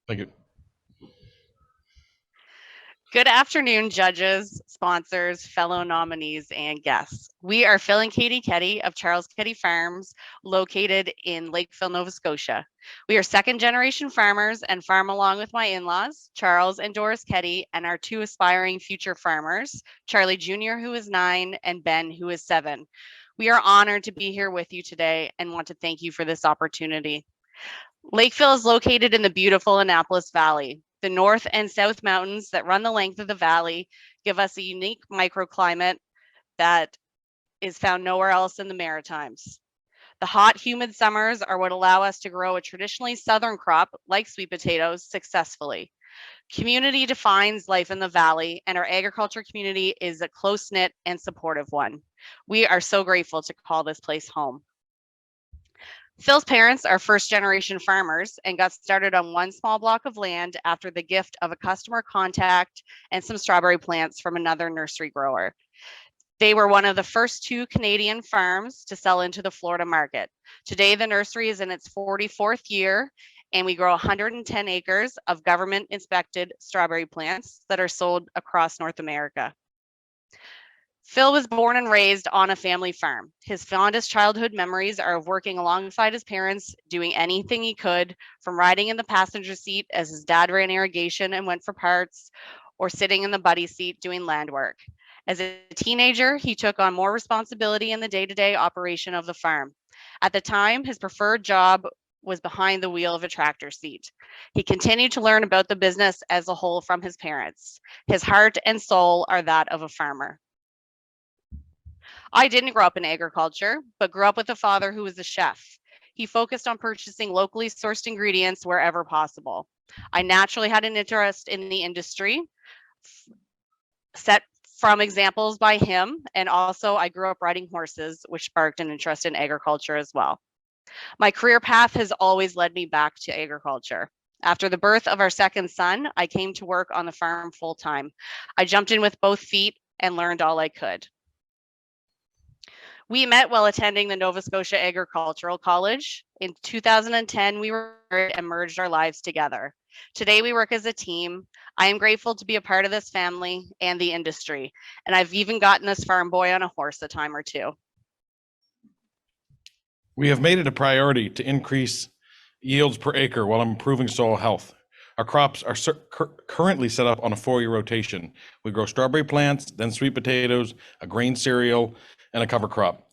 Thank you. Good afternoon, judges, sponsors, fellow nominees, and guests. We are Phil and Katie Ketty of Charles Ketty Farms, located in Lakeville, Nova Scotia. We are second generation farmers and farm along with my in-laws, Charles and Doris Ketty, and our two aspiring future farmers, Charlie Jr., who is 9, and Ben, who is 7. We are honored to be here with you today and want to thank you for this opportunity. Lakeville is located in the beautiful Annapolis Valley. The North and South Mountains that run the length of the valley give us a unique microclimate that is found nowhere else in the Maritimes. The hot, humid summers are what allow us to grow a traditionally southern crop like sweet potatoes successfully. Community defines life in the valley, and our agriculture community is a close-knit and supportive one. We are so grateful to call this place home. Phil's parents are first generation farmers and got started on one small block of land after the gift of a customer contact and some strawberry plants from another nursery grower. They were one of the first 2 Canadian farms to sell into the Florida market. Today, the nursery is in its 44th year, and we grow 110 acres of government inspected strawberry plants that are sold across North America. Phil was born and raised on a family farm. His fondest childhood memories are of working alongside his parents, doing anything he could, from riding in the passenger seat as his dad ran irrigation and went for parts, or sitting in the buddy seat doing land work. As a teenager, he took on more responsibility in the day-to-day operation of the farm. At the time, his preferred job was behind the wheel of a tractor seat. He continued to learn about the business as a whole from his parents. His heart and soul are that of a farmer. I didn't grow up in agriculture, but grew up with a father who was a chef. He focused on purchasing locally sourced ingredients wherever possible. I naturally had an interest in the industry, set from examples by him, and also I grew up riding horses, which sparked an interest in agriculture as well. My career path has always led me back to agriculture. After the birth of our second son, I came to work on the farm full time. I jumped in with both feet and learned all I could. We met while attending the Nova Scotia Agricultural College. In 2010, we were married and merged our lives together. Today, we work as a team. I am grateful to be a part of this family and the industry, and I've even gotten this farm boy on a horse a time or two. We have made it a priority to increase yields per acre while improving soil health. Our crops are currently set up on a 4-year rotation. We grow strawberry plants, then sweet potatoes, a grain cereal, and a cover crop.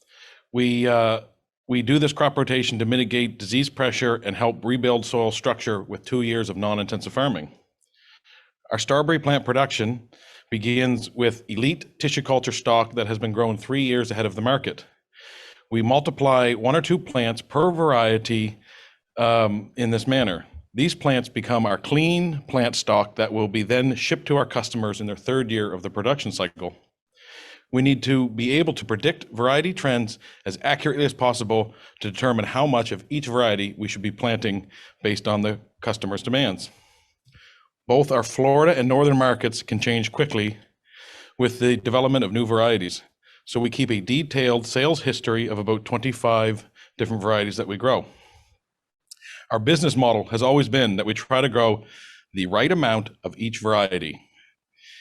We do this crop rotation to mitigate disease pressure and help rebuild soil structure with 2 years of non-intensive farming. Our strawberry plant production begins with elite tissue culture stock that has been grown 3 years ahead of the market. We multiply 1 or 2 plants per variety in this manner. These plants become our clean plant stock that will be then shipped to our customers in their 3rd year of the production cycle. We need to be able to predict variety trends as accurately as possible to determine how much of each variety we should be planting based on the customer's demands. Both our Florida and northern markets can change quickly with the development of new varieties. So we keep a detailed sales history of about 25 different varieties that we grow. Our business model has always been that we try to grow the right amount of each variety.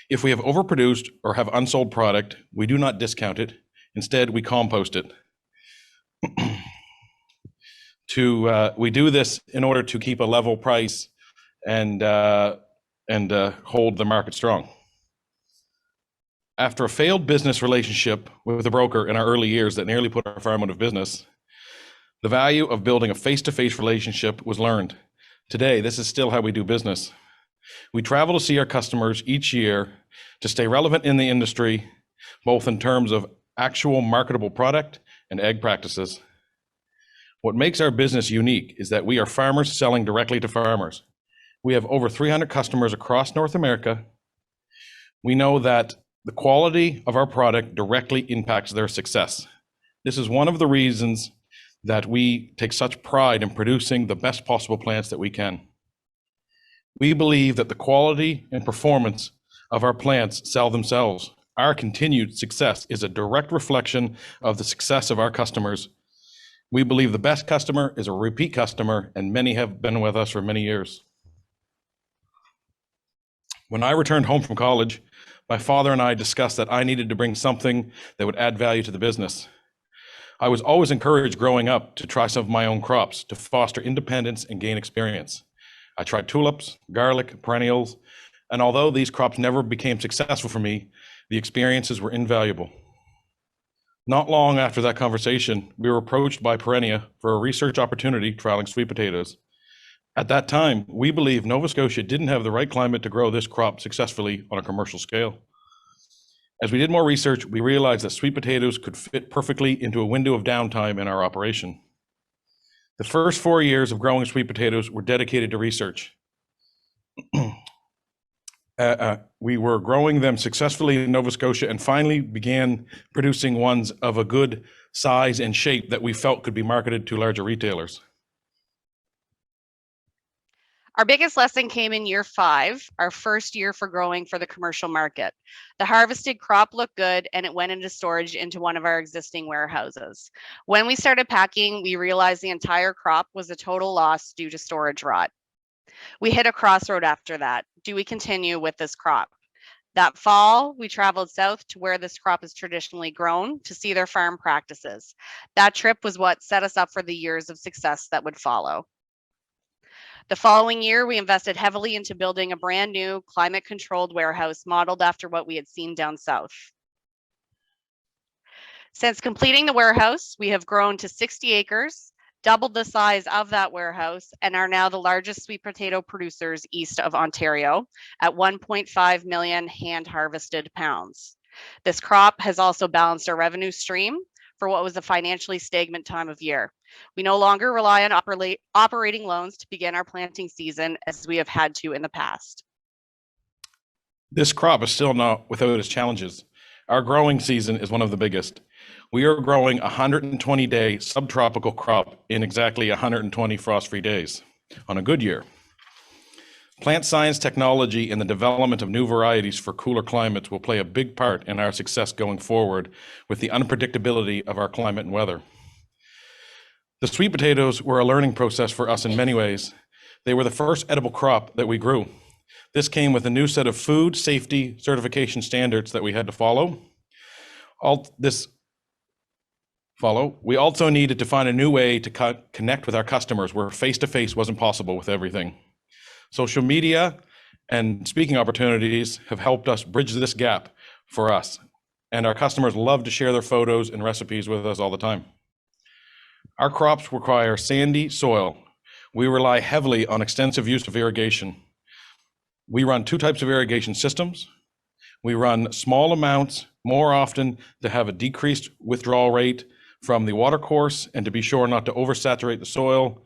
If we have overproduced or have unsold product, we do not discount it. Instead, we compost it. We do this in order to keep a level price and hold the market strong. After a failed business relationship with a broker in our early years that nearly put our farm out of business, the value of building a face-to-face relationship was learned. Today, this is still how we do business. We travel to see our customers each year to stay relevant in the industry, both in terms of actual marketable product and ag practices. What makes our business unique is that we are farmers selling directly to farmers. We have over 300 customers across North America. We know that the quality of our product directly impacts their success. This is one of the reasons that we take such pride in producing the best possible plants that we can. We believe that the quality and performance of our plants sell themselves. Our continued success is a direct reflection of the success of our customers. We believe the best customer is a repeat customer, and many have been with us for many years. When I returned home from college, my father and I discussed that I needed to bring something that would add value to the business. I was always encouraged growing up to try some of my own crops to foster independence and gain experience. I tried tulips, garlic, perennials, and although these crops never became successful for me, the experiences were invaluable. Not long after that conversation, we were approached by Perennia for a research opportunity trialing sweet potatoes. At that time, we believed Nova Scotia didn't have the right climate to grow this crop successfully on a commercial scale. As we did more research, we realized that sweet potatoes could fit perfectly into a window of downtime in our operation. The first 4 years of growing sweet potatoes were dedicated to research. We were growing them successfully in Nova Scotia and finally began producing ones of a good size and shape that we felt could be marketed to larger retailers. Our biggest lesson came in year 5, our first year for growing for the commercial market. The harvested crop looked good and it went into storage into one of our existing warehouses. When we started packing, we realized the entire crop was a total loss due to storage rot. We hit a crossroad after that. Do we continue with this crop? That fall, we traveled south to where this crop is traditionally grown to see their farm practices. That trip was what set us up for the years of success that would follow. The following year, we invested heavily into building a brand new climate-controlled warehouse modeled after what we had seen down south. Since completing the warehouse, we have grown to 60 acres, doubled the size of that warehouse, and are now the largest sweet potato producers east of Ontario at 1.5 million hand-harvested pounds. This crop has also balanced our revenue stream for what was a financially stagnant time of year. We no longer rely on operating loans to begin our planting season as we have had to in the past. This crop is still not without its challenges. Our growing season is one of the biggest. We are growing a 120-day subtropical crop in exactly 120 frost-free days on a good year. Plant science technology and the development of new varieties for cooler climates will play a big part in our success going forward with the unpredictability of our climate and weather. The sweet potatoes were a learning process for us in many ways. They were the first edible crop that we grew. This came with a new set of food safety certification standards that we had to follow. We also needed to find a new way to connect with our customers where face-to-face wasn't possible with everything. Social media and speaking opportunities have helped us bridge this gap for us, and our customers love to share their photos and recipes with us all the time. Our crops require sandy soil. We rely heavily on extensive use of irrigation. We run 2 types of irrigation systems. We run small amounts more often to have a decreased withdrawal rate from the water course and to be sure not to oversaturate the soil,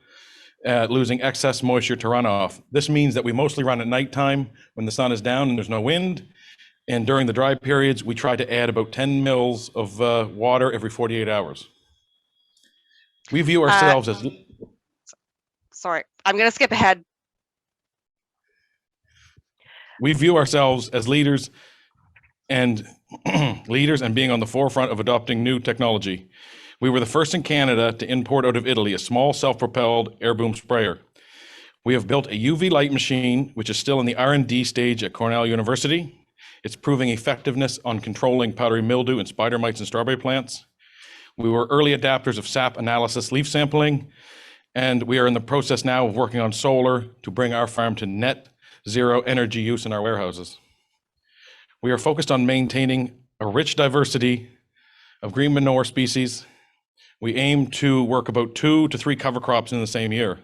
losing excess moisture to runoff. This means that we mostly run at nighttime when the sun is down and there's no wind. And during the dry periods, we try to add about 10 mils of water every 48 hours. We view ourselves as... Sorry, I'm going to skip ahead. We view ourselves as leaders and being on the forefront of adopting new technology. We were the first in Canada to import out of Italy a small self-propelled air boom sprayer. We have built a UV light machine, which is still in the R&D stage at Cornell University. It's proving effectiveness on controlling powdery mildew and spider mites in strawberry plants. We were early adapters of sap analysis leaf sampling, and we are in the process now of working on solar to bring our farm to net zero energy use in our warehouses. We are focused on maintaining a rich diversity of green manure species. We aim to work about 2 to 3 cover crops in the same year.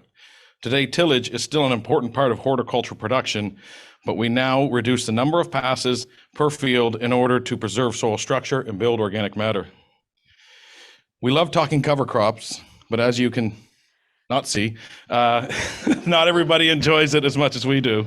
Today, tillage is still an important part of horticultural production, but we now reduce the number of passes per field in order to preserve soil structure and build organic matter. We love talking cover crops, but as you can not see, not everybody enjoys it as much as we do.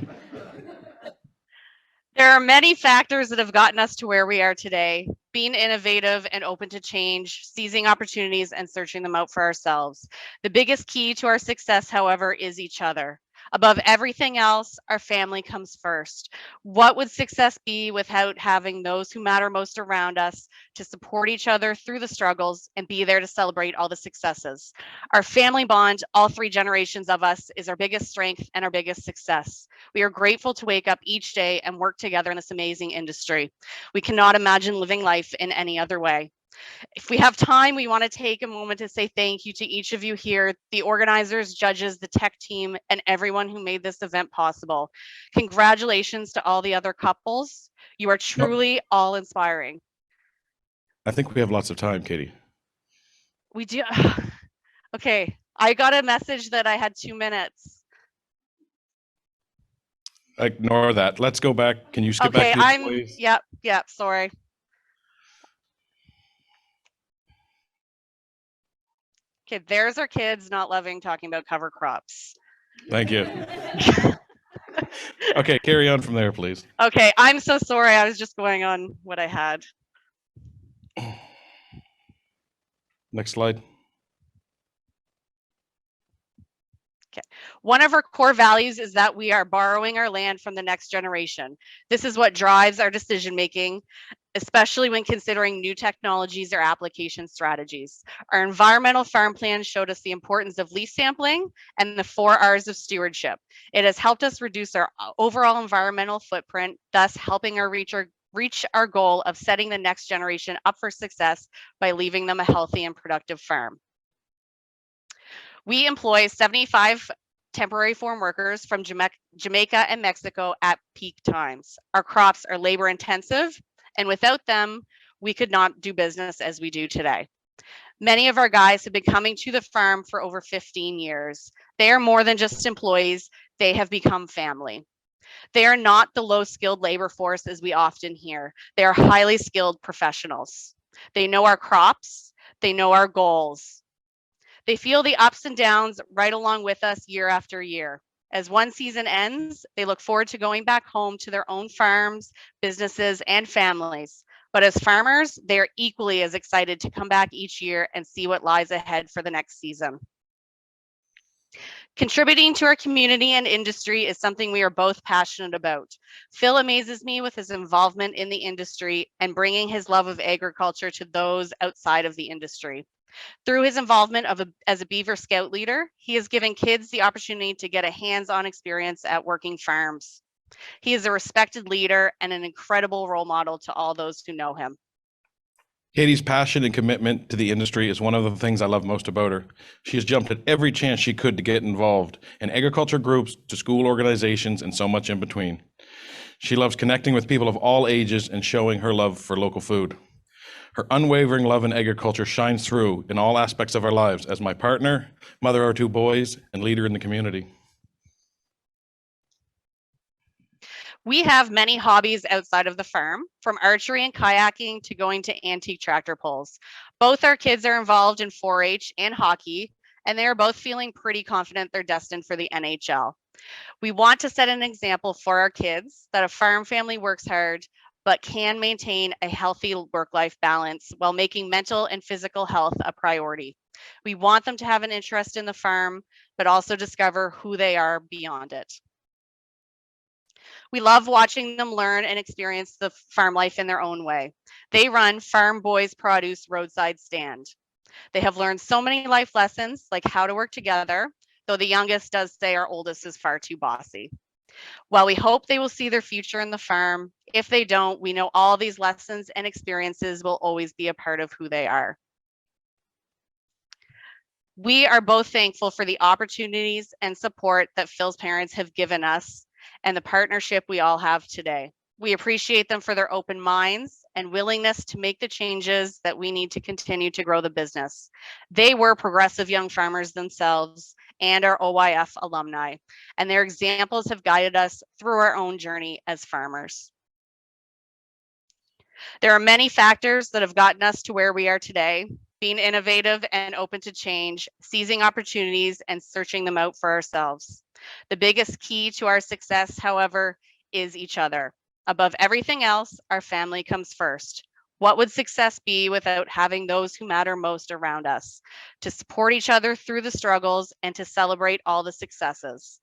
There are many factors that have gotten us to where we are today. Being innovative and open to change, seizing opportunities and searching them out for ourselves. The biggest key to our success, however, is each other. Above everything else, our family comes first. What would success be without having those who matter most around us to support each other through the struggles and be there to celebrate all the successes? Our family bond, all 3 generations of us, is our biggest strength and our biggest success. We are grateful to wake up each day and work together in this amazing industry. We cannot imagine living life in any other way. If we have time, we want to take a moment to say thank you to each of you here, the organizers, judges, the tech team, and everyone who made this event possible. Congratulations to all the other couples. You are truly all inspiring. I think we have lots of time, Katie. We do. Okay, I got a message that I had 2 minutes. Ignore that. Let's go back. Can you skip Okay, back to the employees? Yep, sorry. Okay, there's our kids not loving talking about cover crops. Thank you. Okay, carry on from there, please. Okay, I'm so sorry. I was just going on what I had. Next slide. One of our core values is that we are borrowing our land from the next generation. This is what drives our decision making, especially when considering new technologies or application strategies. Our environmental farm plan showed us the importance of leaf sampling and the 4 R's of stewardship. It has helped us reduce our overall environmental footprint, thus helping our reach our goal of setting the next generation up for success by leaving them a healthy and productive farm. We employ 75 temporary farm workers from Jamaica and Mexico at peak times. Our crops are labor intensive, and without them, we could not do business as we do today. Many of our guys have been coming to the farm for over 15 years. They are more than just employees, they have become family. They are not the low skilled labor force as we often hear. They are highly skilled professionals. They know our crops, they know our goals. They feel the ups and downs right along with us year after year. As one season ends, they look forward to going back home to their own farms, businesses, and families. But as farmers, they are equally as excited to come back each year and see what lies ahead for the next season. Contributing to our community and industry is something we are both passionate about. Phil amazes me with his involvement in the industry and bringing his love of agriculture to those outside of the industry. Through his involvement as a Beaver Scout leader, he has given kids the opportunity to get a hands-on experience at working farms. He is a respected leader and an incredible role model to all those who know him. Katie's passion and commitment to the industry is one of the things I love most about her. She has jumped at every chance she could to get involved in agriculture groups, to school organizations, and so much in between. She loves connecting with people of all ages and showing her love for local food. Her unwavering love in agriculture shines through in all aspects of our lives as my partner, mother of our 2 boys, and leader in the community. We have many hobbies outside of the farm, from archery and kayaking to going to antique tractor pulls. Both our kids are involved in 4-H and hockey, and they are both feeling pretty confident they're destined for the NHL. We want to set an example for our kids that a farm family works hard, but can maintain a healthy work-life balance while making mental and physical health a priority. We want them to have an interest in the farm, but also discover who they are beyond it. We love watching them learn and experience the farm life in their own way. They run Farm Boys Produce Roadside Stand. They have learned so many life lessons, like how to work together, though the youngest does say our oldest is far too bossy. While we hope they will see their future in the farm, if they don't, we know all these lessons and experiences will always be a part of who they are. We are both thankful for the opportunities and support that Phil's parents have given us and the partnership we all have today. We appreciate them for their open minds and willingness to make the changes that we need to continue to grow the business. They were progressive young farmers themselves and are OYF alumni, and their examples have guided us through our own journey as farmers. There are many factors that have gotten us to where we are today, being innovative and open to change, seizing opportunities and searching them out for ourselves. The biggest key to our success, however, is each other. Above everything else, our family comes first. What would success be without having those who matter most around us, to support each other through the struggles and to celebrate all the successes?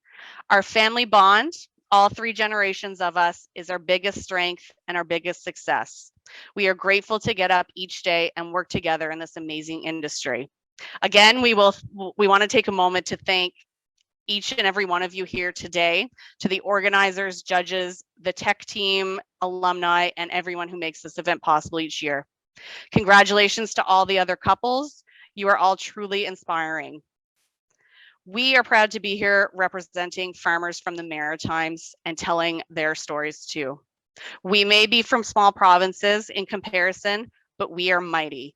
Our family bond, all 3 generations of us, is our biggest strength and our biggest success. We are grateful to get up each day and work together in this amazing industry. Again, we want to take a moment to thank each and every one of you here today, to the organizers, judges, the tech team, alumni, and everyone who makes this event possible each year. Congratulations to all the other couples. You are all truly inspiring. We are proud to be here representing farmers from the Maritimes and telling their stories too. We may be from small provinces in comparison, but we are mighty.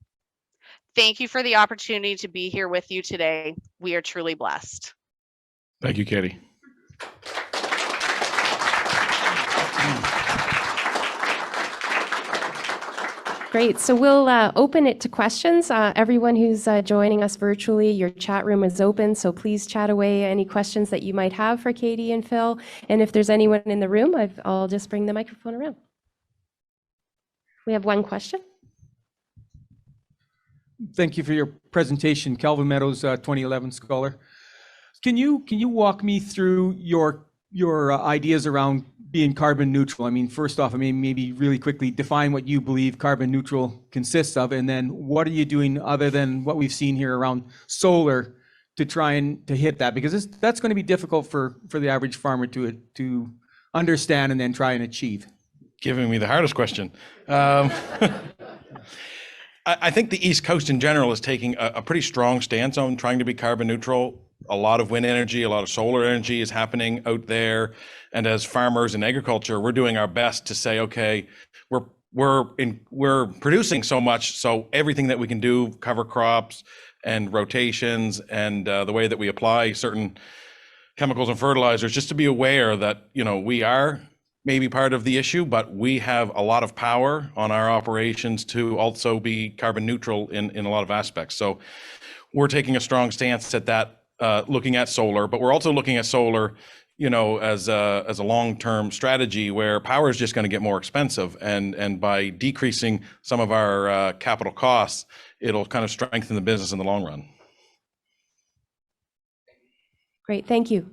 Thank you for the opportunity to be here with you today. We are truly blessed. Thank you, Katie. Great. So we'll open it to questions. Everyone who's joining us virtually, your chat room is open, so please chat away any questions that you might have for Katie and Phil. And if there's anyone in the room, I'll just bring the microphone around. We have one question. Thank you for your presentation, Calvin Meadows, 2011 scholar. Can you walk me through your ideas around being carbon neutral? I mean, first off, maybe really quickly define what you believe carbon neutral consists of, and then what are you doing other than what we've seen here around solar to try and to hit that? Because that's going to be difficult for the average farmer to understand and then try and achieve. Giving me the hardest question. I think the East Coast in general is taking a pretty strong stance on trying to be carbon neutral. A lot of wind energy, a lot of solar energy is happening out there. And as farmers in agriculture, we're doing our best to say, okay, we're producing so much, so everything that we can do, cover crops and rotations and the way that we apply certain chemicals and fertilizers, just to be aware that, you know, we are maybe part of the issue, but we have a lot of power on our operations to also be carbon neutral in a lot of aspects. So we're taking a strong stance at that, looking at solar, but we're also looking at solar, you know, as a long-term strategy where power is just going to get more expensive, and by decreasing some of our capital costs, it'll kind of strengthen the business in the long run. Great, thank you.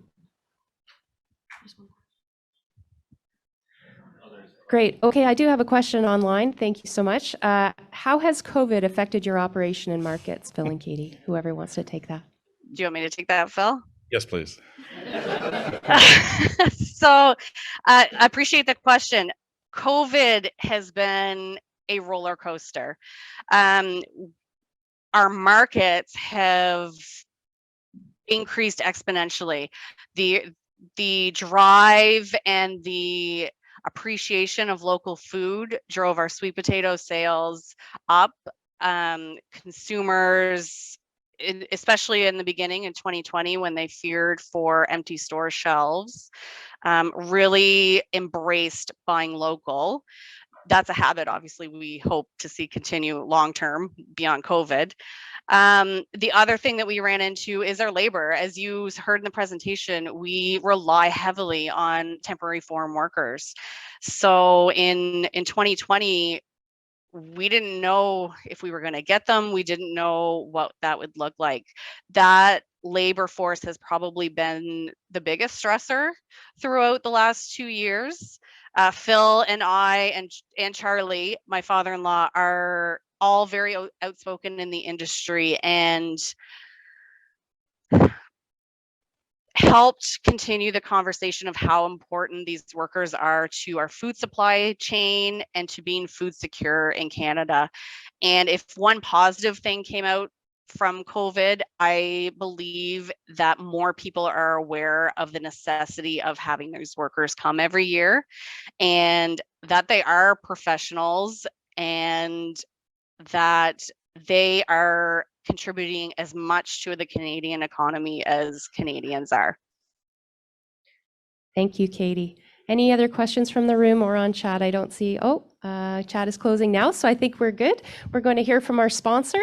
Great. Okay, I do have a question online. Thank you so much. How has COVID affected your operation and markets, Phil and Katie? Whoever wants to take that. Do you want me to take that, Phil? Yes, please. So I appreciate the question. COVID has been a roller coaster. Our markets have increased exponentially. The drive and the appreciation of local food drove our sweet potato sales up. Consumers, especially in the beginning in 2020 when they feared for empty store shelves, really embraced buying local. That's a habit, obviously, we hope to see continue long-term beyond COVID. The other thing that we ran into is our labor. As you heard in the presentation, we rely heavily on temporary foreign workers. So in 2020, we didn't know if we were going to get them. We didn't know what that would look like. That labor force has probably been the biggest stressor throughout the last 2 years. Phil and I and Charlie, my father-in-law, are all very outspoken in the industry and helped continue the conversation of how important these workers are to our food supply chain and to being food secure in Canada. And if one positive thing came out from COVID, I believe that more people are aware of the necessity of having those workers come every year, and that they are professionals and that they are contributing as much to the Canadian economy as Canadians are. Thank you, Katie. Any other questions from the room or on chat? I don't see. Chat is closing now, so I think we're good. We're going to hear from our sponsor.